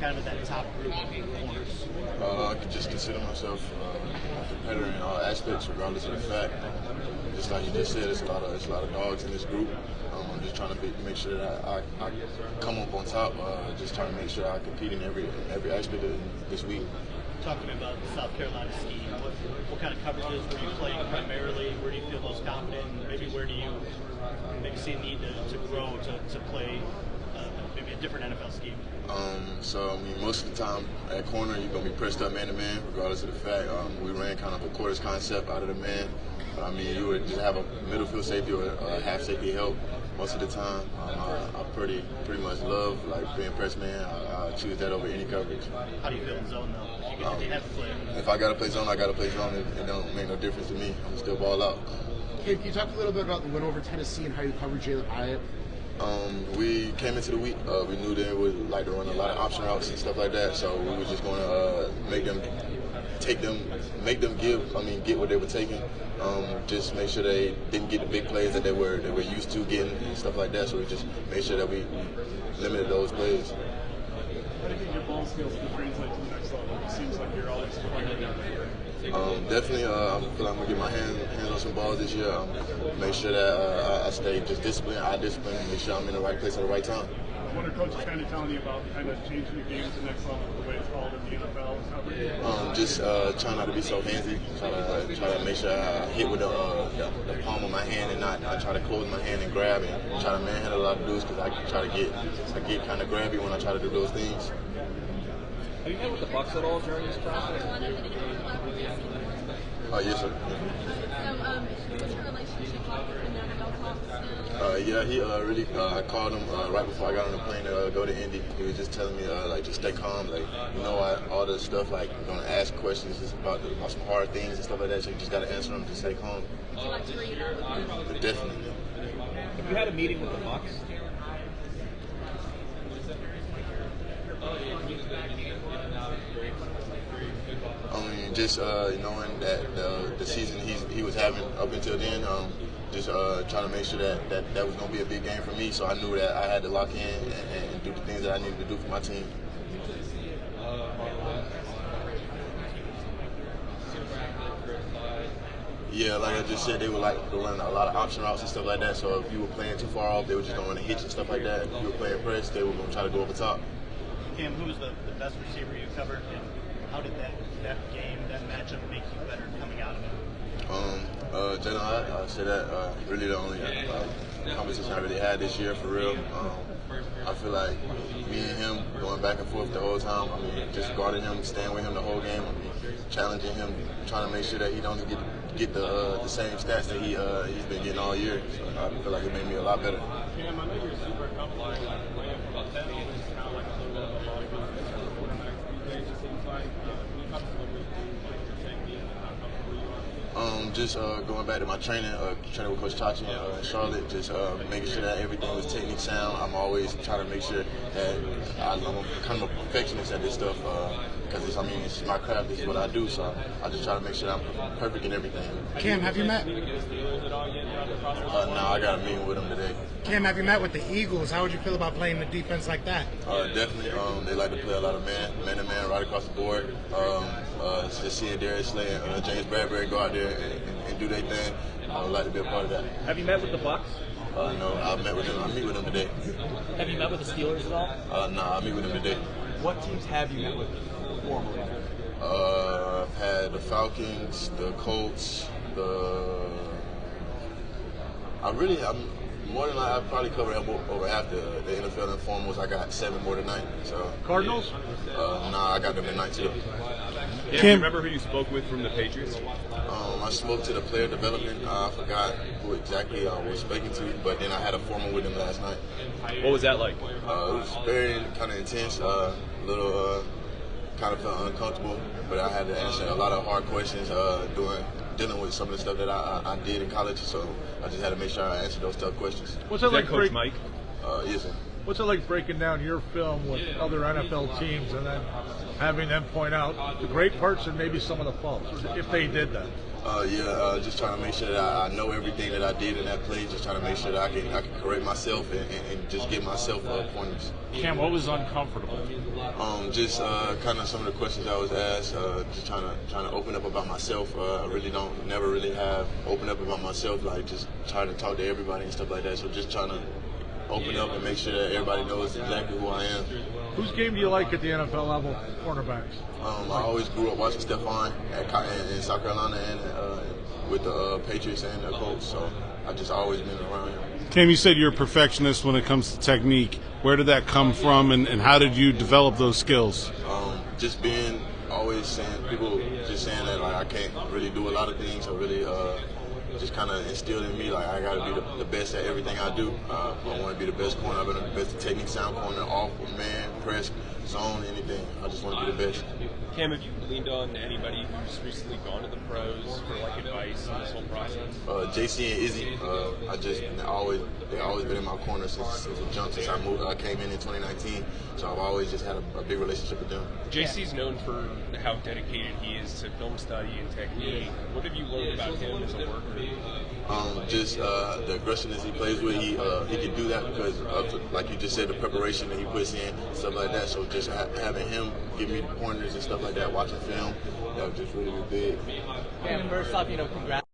kind of at that top group of corners? I could just consider myself a competitor in all aspects, regardless of the fact. Just like you just said, it's a lot of dogs in this group. I'm just trying to make sure that I come up on top. Just trying to make sure I compete in every aspect of this week. Talking about the South Carolina scheme, what kind of coverages were you playing primarily? Where do you feel most confident? And maybe where do you maybe see a need to grow to play maybe a different NFL scheme? So I mean, most of the time at corner you're gonna be pressed up man to man, regardless of the fact. We ran kind of a quarters concept out of the man. I mean, you would just have a middle field safety or a half safety help most of the time. I pretty much love like being press man. I choose that over any coverage. How do you feel in zone though? If you have to play. If I gotta play zone, I gotta play zone. It don't make no difference to me. I'm still ball out. Can you talk a little bit about the win over Tennessee and how you covered Jalen Hyatt? We came into the week. We knew they would like to run a lot of option routes and stuff like that. So we were just going to make them get what they were taking. Just make sure they didn't get the big plays that they were used to getting and stuff like that. So we just made sure that we limited those plays. How do you think your ball skills can translate to the next level? It seems like you're always playing down there. Definitely, I feel like I'm gonna get my hands on some balls this year. Make sure that I stay just disciplined, make sure I'm in the right place at the right time. What are coaches kind of telling you about kind of changing the game to the next level, the way it's called in the NFL? Just try not to be so handsy. Try to make sure I hit with the palm of my hand and not try to close my hand and grab and try to manhandle a lot of dudes because I get kind of grabby when I try to do those things. Have you met with the Bucs at all during this process? Yes, sir. What's your relationship like with him? Yeah, he I called him right before I got on the plane to go to Indy. He was just telling me just stay calm, all the stuff like you're gonna ask questions just about some hard things and stuff like that. So you just gotta answer them. Just stay calm. Would you like to read it out? Definitely. Have you had a meeting with the Bucs? Just knowing that the season he was having up until then, just trying to make sure that was going to be a big game for me. So I knew that I had to lock in and do the things that I needed to do for my team. Yeah, like I just said, they would like to run a lot of option routes and stuff like that. So if you were playing too far off, they were just going to run a hitch and stuff like that. If you were playing press, they were going to try to go over top. Cam, who was the best receiver you covered, and how did that game, that matchup, make you better coming out of it? Jalen, I say that really the only conversation I really had this year for real. I feel like me and him going back and forth the whole time. I mean, just guarding him, staying with him the whole game. I mean, challenging him, trying to make sure that he don't get the same stats that he's been getting all year. So I feel like it made me a lot better. Cam, I know you're super comfortable playing for about 10 years. It's kind of like a little bit of a lot of quarterbacks these days. It seems like. Can you talk a little bit about your technique and how comfortable you are? Just going back to my training with Coach Tachi in Charlotte, just making sure that everything was technique sound. I'm always trying to make sure that I'm kind of a perfectionist at this stuff because it's my craft, this is what I do. So I just try to make sure I'm perfect in everything. Cam, have you met? No, I got a meeting with him today. Cam, have you met with the Eagles? How would you feel about playing the defense like that? Definitely. They like to play a lot of man-to-man right across the board. Just seeing Darius Slay and James Bradbury go out there and do their thing, I would like to be a part of that. Have you met with the Bucs? No, I met with them. I meet with them today. Have you met with the Steelers at all? No, I meet with them today. What teams have you met with formally? I've had the Falcons, the Colts, I'm more than I probably covered over half the NFL informals. I got 7 more tonight. So Cardinals? Nah, I got them tonight too. Yeah, do you remember who you spoke with from the Patriots? I spoke to the player development. I forgot who exactly I was speaking to, but then I had a formal with him last night. What was that like? It was very kind of intense, kind of felt uncomfortable, but I had to answer a lot of hard questions dealing with some of the stuff that I did in college, so I just had to make sure I answered those tough questions. What's that like, Coach Mike? Yes, sir. What's it like breaking down your film with other NFL teams and then having them point out the great parts and maybe some of the faults, if they did that? Just trying to make sure that I know everything that I did in that play. Just trying to make sure that I can correct myself and just give myself pointers. Cam, what was uncomfortable? Just kind of some of the questions I was asked. Just trying to open up about myself. I really never really have opened up about myself. Like just trying to talk to everybody and stuff like that. So just trying to open up and make sure that everybody knows exactly who I am. Whose game do you like at the NFL level, cornerbacks? I always grew up watching Stephon in South Carolina and with the Patriots and the Colts, so I've just always been around him. Cam, you said you're a perfectionist when it comes to technique. Where did that come from, and how did you develop those skills? Just being always saying, people just saying that like I can't really do a lot of things, or really just kind of instilled in me like I got to be the best at everything I do. I want to be the best corner. I've been the best technique, sound corner, off, man, press, zone, anything. I just want to be the best. Cam, have you leaned on anybody who's recently gone to the pros for like advice on this whole process? JC and Izzy, they've always been in my corner since a jump, since I came in 2019. So I've always just had a big relationship with them. JC's known for how dedicated he is to film study and technique. What have you learned about him as a worker? Just the aggressiveness he plays with. He can do that because of, like you just said, the preparation that he puts in, stuff like that. So just having him give me the pointers and stuff like that, watching film, that was just really big. And first off, congrats.